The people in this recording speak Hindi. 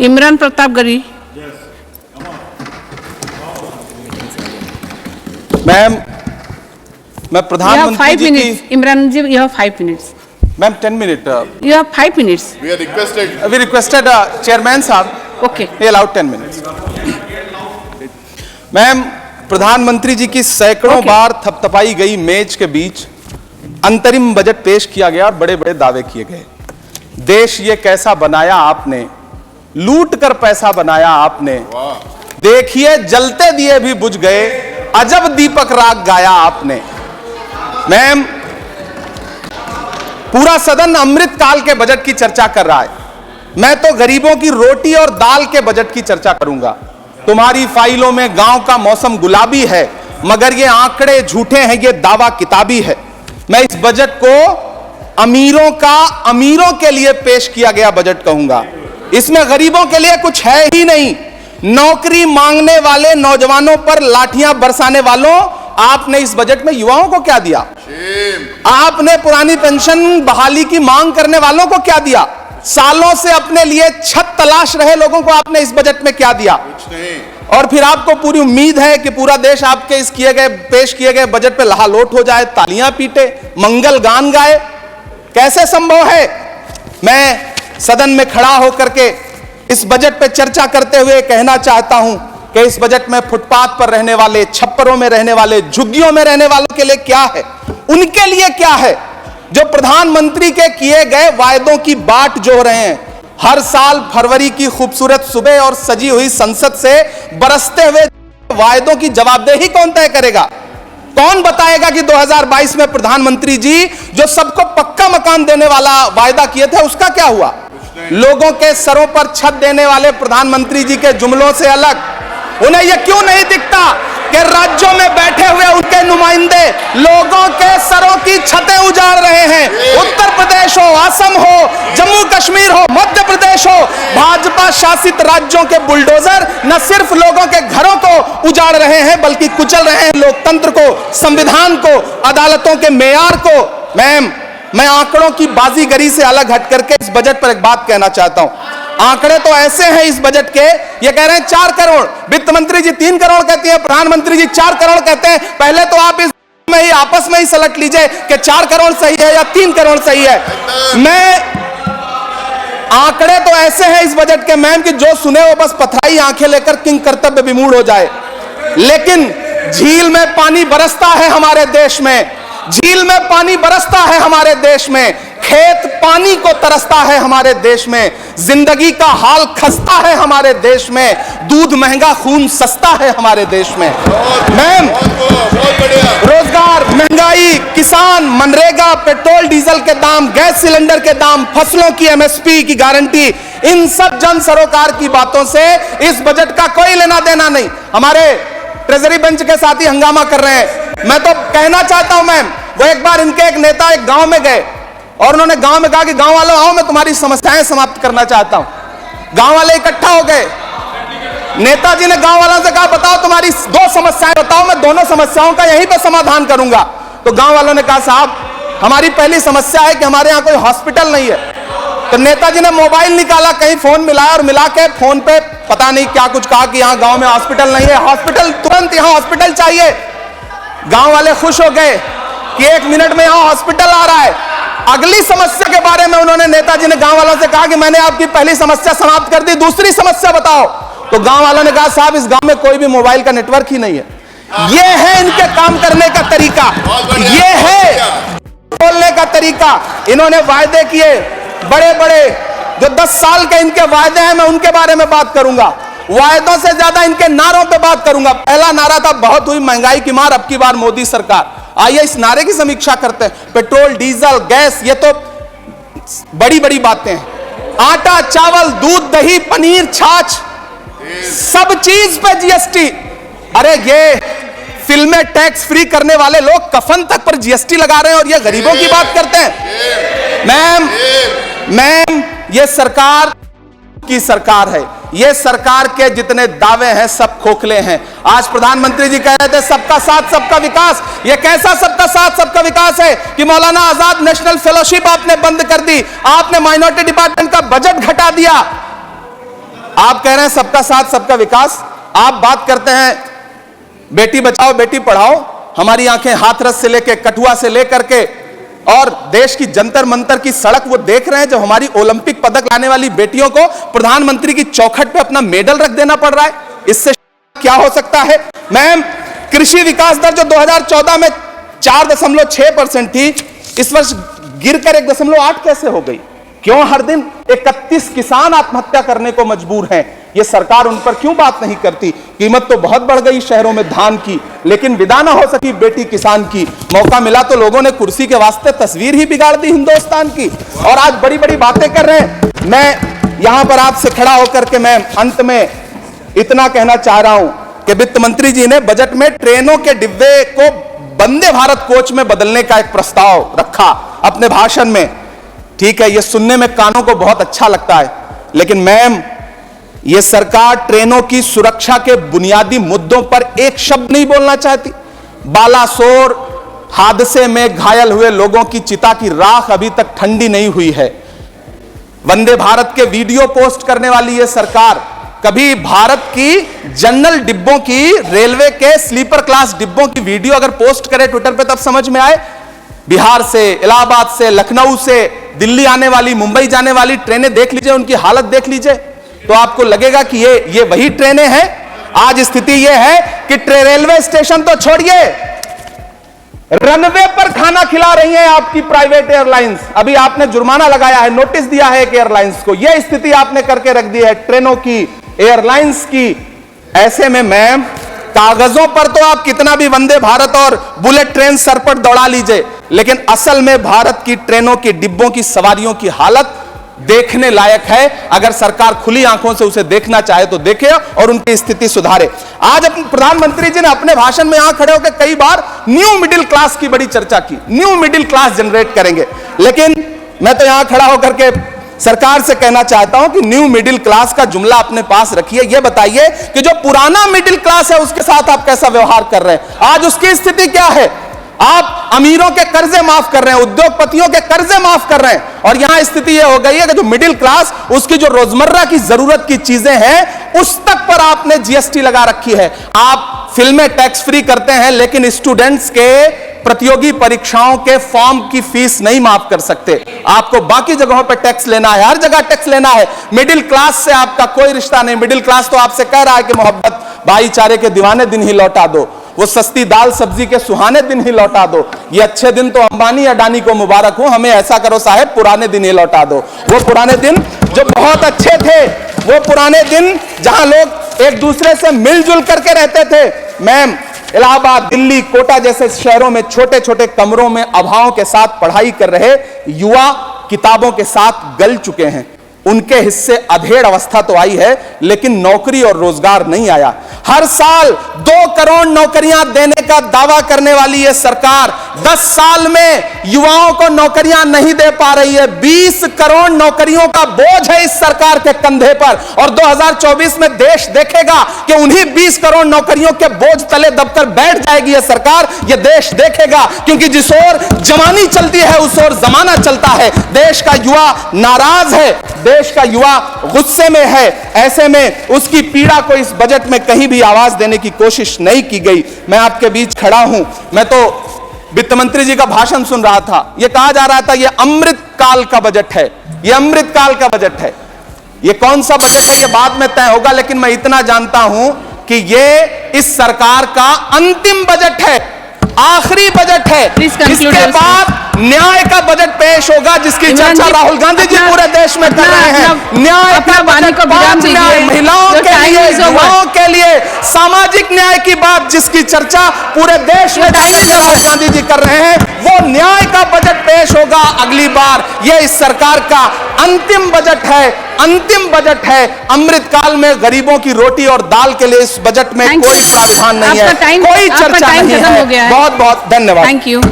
इमरान प्रताप गरी। मैम, मैं प्रधानमंत्री जी की Imran ji, you have 5 minutes. Ma'am 10 minute You have 5 minutes. We requested chairman साहब, Okay. he allowed 10 minutes. Ma'am, प्रधानमंत्री जी की सैकड़ों Okay. बार थपथपाई गई मेज के बीच अंतरिम बजट पेश किया गया और बड़े बड़े दावे किए गए। देश ये कैसा बनाया आपने, लूट कर पैसा बनाया आपने, देखिए जलते दिए भी बुझ गए, अजब दीपक राग गाया आपने। मैम, पूरा सदन अमृत काल के बजट की चर्चा कर रहा है, मैं तो गरीबों की रोटी और दाल के बजट की चर्चा करूंगा। तुम्हारी फाइलों में गांव का मौसम गुलाबी है, मगर ये आंकड़े झूठे हैं, ये दावा किताबी है। मैं इस बजट को अमीरों के लिए पेश किया गया बजट कहूंगा। इसमें गरीबों के लिए कुछ है ही नहीं। नौकरी मांगने वाले नौजवानों पर लाठियां बरसाने वालों, आपने इस बजट में युवाओं को क्या दिया? आपने पुरानी पेंशन बहाली की मांग करने वालों को क्या दिया? सालों से अपने लिए छत तलाश रहे लोगों को आपने इस बजट में क्या दिया? कुछ नहीं। और फिर आपको पूरी उम्मीद है कि पूरा देश आपके इस पेश किए गए बजट पे लहालोट हो जाए, तालियां पीटे, मंगल गान गाए। कैसे संभव है? मैं सदन में खड़ा होकर के इस बजट पे चर्चा करते हुए कहना चाहता हूं कि इस बजट में फुटपाथ पर रहने वाले, छप्परों में रहने वाले, झुग्गियों में रहने वालों के लिए क्या है, उनके लिए क्या है, जो प्रधानमंत्री के किए गए वायदों की बाट जो रहे हैं। हर साल फरवरी की खूबसूरत सुबह और सजी हुई संसद से बरसते हुए वायदों की जवाबदेही कौन तय करेगा? कौन बताएगा कि 2022 में प्रधानमंत्री जी जो सबको पक्का मकान देने वाला वायदा किए थे उसका क्या हुआ? लोगों के सरों पर छत देने वाले प्रधानमंत्री जी के जुमलों से अलग उन्हें यह क्यों नहीं दिखता कि राज्यों में बैठे हुए उनके नुमाइंदे लोगों के सरों की छतें उजाड़ रहे हैं? उत्तर प्रदेश हो, असम हो, जम्मू कश्मीर हो, मध्य प्रदेश हो, भाजपा शासित राज्यों के बुलडोजर न सिर्फ लोगों के घरों को उजाड़ रहे हैं बल्कि कुचल रहे हैं लोकतंत्र को, संविधान को, अदालतों के मेयार को। मैम, मैं आंकड़ों की बाजीगरी से अलग हट करके इस बजट पर एक बात कहना चाहता हूं। आंकड़े तो ऐसे हैं इस बजट के, ये कह रहे हैं 4 करोड़, वित्त मंत्री जी 3 करोड़ कहती है, प्रधानमंत्री जी 4 करोड़ कहते हैं। पहले तो आप इस में ही आपस में ही सलट लीजिए कि 4 करोड़ सही है या 3 करोड़ सही है। आंकड़े तो ऐसे हैं इस बजट के मैम कि जो सुने वो बस पथराई आंखें लेकर किंग कर्तव्य विमूढ़ हो जाए। लेकिन झील में पानी बरसता है हमारे देश में, झील में पानी बरसता है हमारे देश में, खेत पानी को तरसता है हमारे देश में, जिंदगी का हाल खस्ता है हमारे देश में, दूध महंगा खून सस्ता है हमारे देश में। मैम, रोजगार, महंगाई, किसान, मनरेगा, पेट्रोल डीजल के दाम, गैस सिलेंडर के दाम, फसलों की एमएसपी की गारंटी, इन सब जन सरोकार की बातों से इस बजट का कोई लेना देना नहीं। हमारे ट्रेजरी बेंच के साथी हंगामा कर रहे हैं। मैं तो कहना चाहता हूं मैम, वो एक बार इनके एक नेता एक गांव में गए और उन्होंने गांव में कहा कि गांव वालों आओ, मैं तुम्हारी समस्याएं समाप्त करना चाहता हूं। गांव वाले इकट्ठा हो गए। नेताजी ने गांव वालों से कहा बताओ तुम्हारी 2 समस्याएं बताओ, मैं दोनों समस्याओं का यहीं पे समाधान करूंगा। तो गांव वालों ने कहा साहब हमारी पहली समस्या है कि हमारे यहां कोई हॉस्पिटल नहीं है। तो नेताजी ने मोबाइल निकाला, कहीं फोन मिलाया और मिला के फोन पे पता नहीं क्या कुछ कहा कि यहां गांव में हॉस्पिटल नहीं है, हॉस्पिटल तुरंत यहां हॉस्पिटल चाहिए। गांव वाले खुश हो गए कि 1 मिनट में यहां हॉस्पिटल आ रहा है। अगली समस्या के बारे में उन्होंने नेताजी ने गांव वालों से कहा कि मैंने आपकी पहली समस्या समाप्त कर दी, दूसरी समस्या बताओ। तो गांव वालों ने कहा साहब इस गांव में कोई भी मोबाइल का नेटवर्क ही नहीं है। ये है इनके काम करने का तरीका, ये है बोलने का तरीका। इन्होंने वायदे किए बड़े बड़े, जो 10 साल के इनके वायदे हैं मैं उनके बारे में बात करूंगा। वायदों से ज्यादा इनके नारों पे बात करूंगा। पहला नारा था बहुत हुई महंगाई की मार, अब की बार मोदी सरकार। आइए इस नारे की समीक्षा करते हैं। पेट्रोल, डीजल, गैस, ये तो बड़ी बड़ी बातें हैं। आटा, चावल, दूध, दही, पनीर, छाछ, सब चीज पे जीएसटी। अरे ये फिल्में टैक्स फ्री करने वाले लोग कफन तक पर जीएसटी लगा रहे हैं और ये गरीबों की बात करते हैं। मैम, ये सरकार की सरकार है। ये सरकार के जितने दावे हैं सब खोखले हैं। आज प्रधानमंत्री जी कह रहे थे सबका साथ सबका विकास। ये कैसा सबका साथ सबका विकास है कि मौलाना आजाद नेशनल फेलोशिप आपने बंद कर दी, आपने माइनॉरिटी डिपार्टमेंट का बजट घटा दिया, आप कह रहे हैं सबका साथ सबका विकास, आप बात करते हैं बेटी बचाओ बेटी पढ़ाओ। हमारी आंखें हाथरस से लेकर कठुआ से लेकर के और देश की जंतर मंतर की सड़क वो देख रहे हैं, जब हमारी ओलंपिक पदक लाने वाली बेटियों को प्रधानमंत्री की चौखट पे अपना मेडल रख देना पड़ रहा है। इससे क्या हो सकता है? मैम, कृषि विकास दर जो 2014 में 4.6% थी, इस वर्ष गिरकर 1.8 कैसे हो गई? क्यों हर दिन 31 किसान आत्महत्या करने को मजबूर हैं? ये सरकार उन पर क्यों बात नहीं करती? कीमत तो बहुत बढ़ गई शहरों में धान की, लेकिन विदा ना हो सकी बेटी किसान की। मौका मिला तो लोगों ने कुर्सी के वास्ते तस्वीर ही बिगाड़ दी हिंदुस्तान की, और आज बड़ी बड़ी बातें कर रहे हैं। मैं यहां पर आपसे खड़ा होकर के मैं अंत में इतना कहना चाह रहा हूं कि वित्त मंत्री जी ने बजट में ट्रेनों के डिब्बे को वंदे भारत कोच में बदलने का एक प्रस्ताव रखा अपने भाषण में। ठीक है, यह सुनने में कानों को बहुत अच्छा लगता है, लेकिन मैम, यह सरकार ट्रेनों की सुरक्षा के बुनियादी मुद्दों पर एक शब्द नहीं बोलना चाहती। बालासोर हादसे में घायल हुए लोगों की चिता की राख अभी तक ठंडी नहीं हुई है। वंदे भारत के वीडियो पोस्ट करने वाली यह सरकार कभी भारत की जनरल डिब्बों की, रेलवे के स्लीपर क्लास डिब्बों की वीडियो अगर पोस्ट करे ट्विटर पे तब समझ में आए। बिहार से, इलाहाबाद से, लखनऊ से दिल्ली आने वाली, मुंबई जाने वाली ट्रेनें देख लीजिए, उनकी हालत देख लीजिए, तो आपको लगेगा कि ये वही ट्रेनें हैं। आज स्थिति यह है कि रेलवे स्टेशन तो छोड़िए, रनवे पर खाना खिला रही हैं आपकी प्राइवेट एयरलाइंस। अभी आपने जुर्माना लगाया है, नोटिस दिया है एक एयरलाइंस को। यह स्थिति आपने करके रख दी है ट्रेनों की, एयरलाइंस की। ऐसे में मैम, कागजों पर तो आप कितना भी वंदे भारत और बुलेट ट्रेन सर पर दौड़ा लीजिए, लेकिन असल में भारत की ट्रेनों की डिब्बों की सवारियों की हालत देखने लायक है। अगर सरकार खुली आंखों से उसे देखना चाहे तो देखे और उनकी स्थिति सुधारे। आज अपने प्रधानमंत्री जी ने अपने भाषण में यहां खड़े होकर कई बार न्यू मिडिल क्लास की बड़ी चर्चा की, न्यू मिडिल क्लास जनरेट करेंगे। लेकिन मैं तो यहां खड़ा होकर के सरकार से कहना चाहता हूं कि न्यू मिडिल क्लास का जुमला अपने पास रखिए। यह बताइए कि जो पुराना मिडिल क्लास है उसके साथ आप कैसा व्यवहार कर रहे हैं। आज उसकी स्थिति क्या है? आप अमीरों के कर्जे माफ कर रहे हैं, उद्योगपतियों के कर्जे माफ कर रहे हैं, और यहां स्थिति यह हो गई है कि जो मिडिल क्लास, उसकी जो रोजमर्रा की जरूरत की चीजें हैं उस तक पर आपने जीएसटी लगा रखी है। आप फिल्में टैक्स फ्री करते हैं, लेकिन स्टूडेंट्स के प्रतियोगी परीक्षाओं के फॉर्म की फीस नहीं माफ कर सकते। आपको बाकी जगहों पर टैक्स लेना है, हर जगह टैक्स लेना है। मिडिल क्लास से आपका कोई रिश्ता नहीं। मिडिल क्लास तो आपसे कह रहा है कि मोहब्बत, भाईचारे के दीवाने दिन ही लौटा दो, वो सस्ती दाल सब्जी के सुहाने दिन ही लौटा दो। ये अच्छे दिन तो अंबानी अडानी को मुबारक हो, हमें ऐसा करो साहब, पुराने दिन ही लौटा दो। वो पुराने दिन जो बहुत अच्छे थे, वो पुराने दिन जहां लोग एक दूसरे से मिलजुल करके रहते थे। मैम, इलाहाबाद, दिल्ली, कोटा जैसे शहरों में छोटे छोटे कमरों में अभावों के साथ पढ़ाई कर रहे युवा किताबों के साथ गल चुके हैं। उनके हिस्से अधेड़ अवस्था तो आई है, लेकिन नौकरी और रोजगार नहीं आया। हर साल 2 करोड़ नौकरियां देने का दावा करने वाली यह सरकार 10 साल में युवाओं को नौकरियां नहीं दे पा रही है। 20 करोड़ नौकरियों का बोझ है इस सरकार के कंधे पर, और 2024 में देश देखेगा कि उन्हीं 20 करोड़ नौकरियों के बोझ तले दबकर बैठ जाएगी यह सरकार। यह देश देखेगा, क्योंकि जिस ओर जवानी चलती है उस ओर जमाना चलता है। देश का युवा नाराज है, देश का युवा गुस्से में है। ऐसे में उसकी पीड़ा को इस बजट में कहीं भी आवाज देने की कोशिश नहीं की गई। मैं आपके बीच खड़ा हूं, मैं तो वित्त मंत्री जी का भाषण सुन रहा था। यह कहा जा रहा था यह अमृत काल का बजट है, यह अमृत काल का बजट है। यह कौन सा बजट है यह बाद में तय होगा, लेकिन मैं इतना जानता हूं कि यह इस सरकार का अंतिम बजट है, आखिरी बजट है। इसके बाद न्याय का बजट पेश होगा, जिसकी चर्चा राहुल गांधी जी पूरे देश में कर रहे हैं। न्याय का बजट, महिलाओं के लिए, युवाओं के लिए सामाजिक न्याय की बात जिसकी चर्चा पूरे देश में राहुल गांधी जी कर रहे हैं, वो न्याय का बजट पेश होगा अगली बार। यह इस सरकार का अंतिम बजट है, अंतिम बजट है। अमृत काल में गरीबों की रोटी और दाल के लिए इस बजट में कोई प्रावधान नहीं है, कोई चर्चा नहीं है। बहुत बहुत धन्यवाद। Thank you.